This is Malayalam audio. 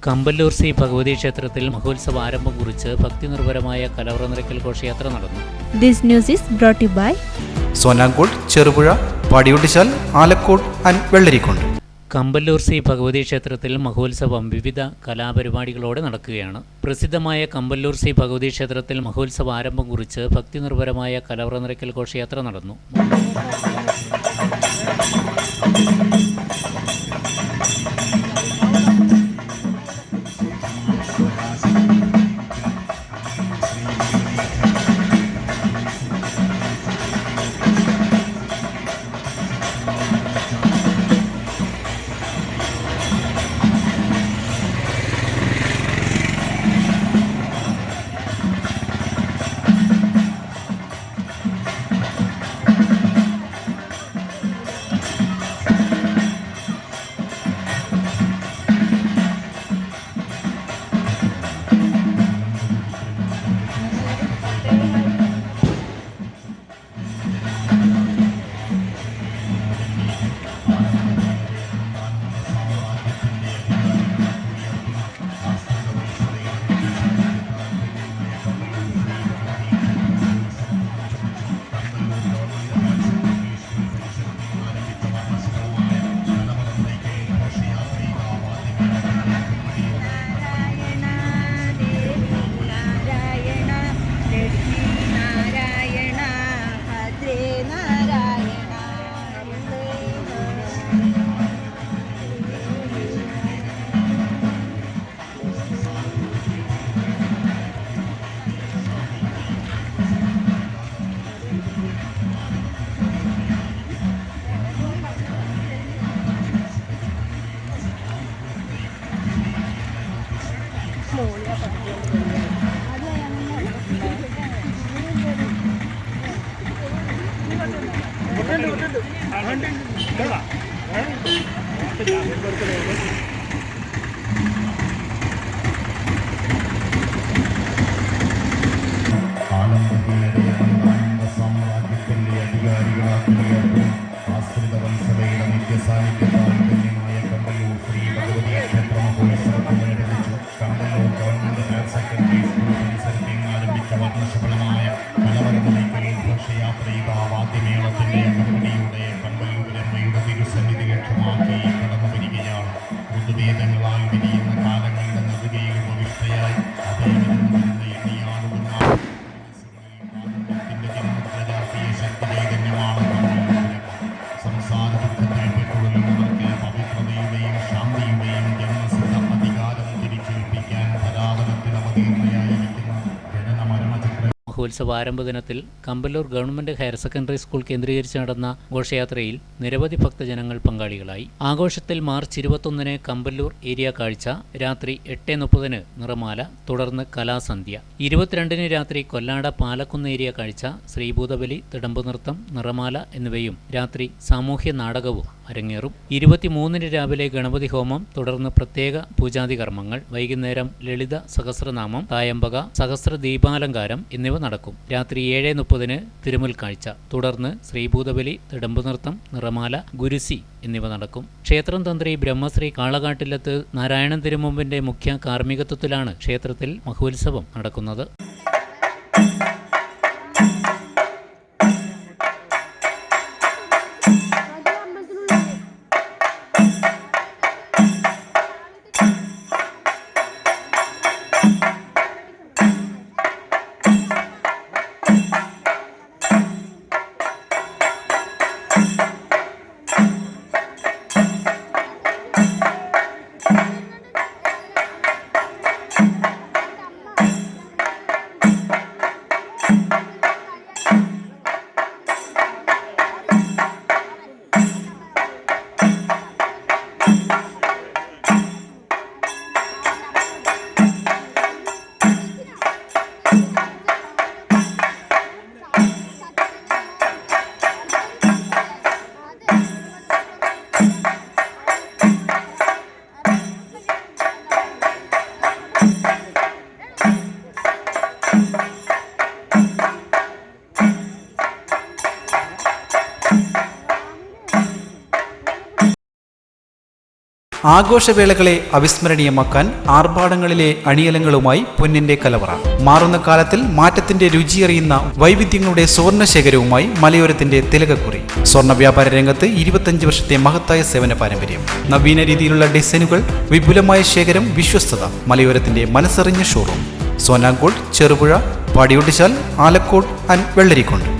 കമ്പല്ലൂർ ശ്രീ ഭഗവതി ക്ഷേത്രത്തിൽ മഹോത്സവ ആരംഭം കുറിച്ച് ഭക്തിനിർഭരമായ കലവറ നിറയ്ക്കൽ ഘോഷയാത്ര നടന്നു. This news is brought you by Sonankode, Cherupuzha, Padiyottuchal, Alakode and Vellarikundu. Kamballur Sri Bhagavathi ക്ഷേത്രത്തിൽ മഹോത്സവം വിവിധ കലാപരിപാടികളോടെ നടക്കുകയാണ്. പ്രസിദ്ധമായ കമ്പല്ലൂർ ശ്രീ ഭഗവതി ക്ഷേത്രത്തിൽ മഹോത്സവ ആരംഭം കുറിച്ച് ഭക്തിനിർഭരമായ കലവറ നിറയ്ക്കൽ ഘോഷയാത്ര നടന്നു. സാമ്രാജ്യത്തിന്റെ അധികാരികളാക്കിയ ആശ്രിത വത്സലയുടെ നിത്യസാന്നിധ്യത്താൽ ധന്യമായ കമ്പല്ലൂർ ശ്രീ ഭഗവതി ക്ഷേത്ര മഹോത്സവത്തോടനുബന്ധിച്ചു Kampallur government higher secondary school പരിസരത്ത് ആരംഭിച്ച വർണ്ണശബളമായ കലവറ നിറയ്ക്കൽ ഘോഷയാത്രയുടെ വാദ്യമേളത്തിന്റെ അകമ്പടിയുടെ കമ്പല്ലൂരമ്മയുടെ തിരുസന്നിധി ലക്ഷ്യമാക്കി കടന്നു വരികയാണ്. ഋതുവേദങ്ങളാൽ വിരിയുന്ന കാലങ്ങളുടെ നെറുകയിൽ ഉപവിഷ്ടയായി അതേവരുന്ന എണ്ണിയാളുന്ന ശക്തിചൈതന്യമാണ് സംസാര ദുഃഖത്തിൽപ്പെട്ടുള്ളവർക്ക് പവിത്രതയുടെയും ശാന്തിയുടെയും ജന്മസിദ്ധ അധികാരം തിരിച്ചേൽപ്പിക്കാൻ പരാവരത്തിൽ അവതീർണയായിരിക്കുന്ന ജനന മരണചക്ര. മഹോത്സവ ആരംഭ ദിനത്തിൽ Kampallur government higher secondary school കേന്ദ്രീകരിച്ച് നടന്ന ഘോഷയാത്രയിൽ നിരവധി ഭക്തജനങ്ങൾ പങ്കാളികളായി. ആഘോഷത്തിൽ മാർച്ച് 21 കമ്പല്ലൂർ ഏരിയ കാഴ്ച, രാത്രി 8:30 നിറമാല, തുടർന്ന് കലാസന്ധ്യ. 22 രാത്രി കൊല്ലാട പാലക്കുന്ന് ഏരിയ കാഴ്ച, ശ്രീഭൂതബലി, തിടമ്പ് നൃത്തം, നിറമാല എന്നിവയും രാത്രി സാമൂഹ്യ നാടകവും അരങ്ങേറും. 23 രാവിലെ ഗണപതി ഹോമം, തുടർന്ന് പ്രത്യേക പൂജാതി കർമ്മങ്ങൾ. വൈകുന്നേരം ലളിത സഹസ്രനാമം, തായമ്പക, സഹസ്ര ദീപാലങ്കാരം എന്നിവ നടക്കും. രാത്രി 7:30 തിരുമുൽ കാഴ്ച, തുടർന്ന് ശ്രീഭൂതബലി, തിടമ്പ് നൃത്തം, നിറമാല, ഗുരുസി എന്നിവ നടക്കും. ക്ഷേത്രം തന്ത്രി ബ്രഹ്മശ്രീ കാളകാട്ടിലത്ത് നാരായണൻ തിരുമുമ്പിന്റെ മുഖ്യ കാർമ്മികത്വത്തിലാണ് ക്ഷേത്രത്തിൽ മഹോത്സവം നടക്കുന്നത്. ആഘോഷവേളകളെ അവിസ്മരണീയമാക്കാൻ ആർഭാടങ്ങളിലെ അണിയലങ്ങളുമായി പൊന്നിന്റെ കലവറ. മാറുന്ന കാലത്തിൽ മാറ്റത്തിന്റെ രുചിയറിയുന്ന വൈവിധ്യങ്ങളുടെ സുവർണശേഖരവുമായി മലയോരത്തിന്റെ തിലകക്കുറി. സ്വർണ്ണ വ്യാപാര രംഗത്ത് 25 വർഷത്തെ മഹത്തായ സേവന പാരമ്പര്യം. നവീന രീതിയിലുള്ള ഡിസൈനുകൾ, വിപുലമായ ശേഖരം, വിശ്വസ്തത. മലയോരത്തിന്റെ മനസ്സറിഞ്ഞ ഷോറൂം. സോനാങ്കോട്, ചെറുപുഴ, പാടിയൊട്ടിച്ചാൽ, ആലക്കോട് ആൻഡ് വെള്ളരിക്കുണ്ട്.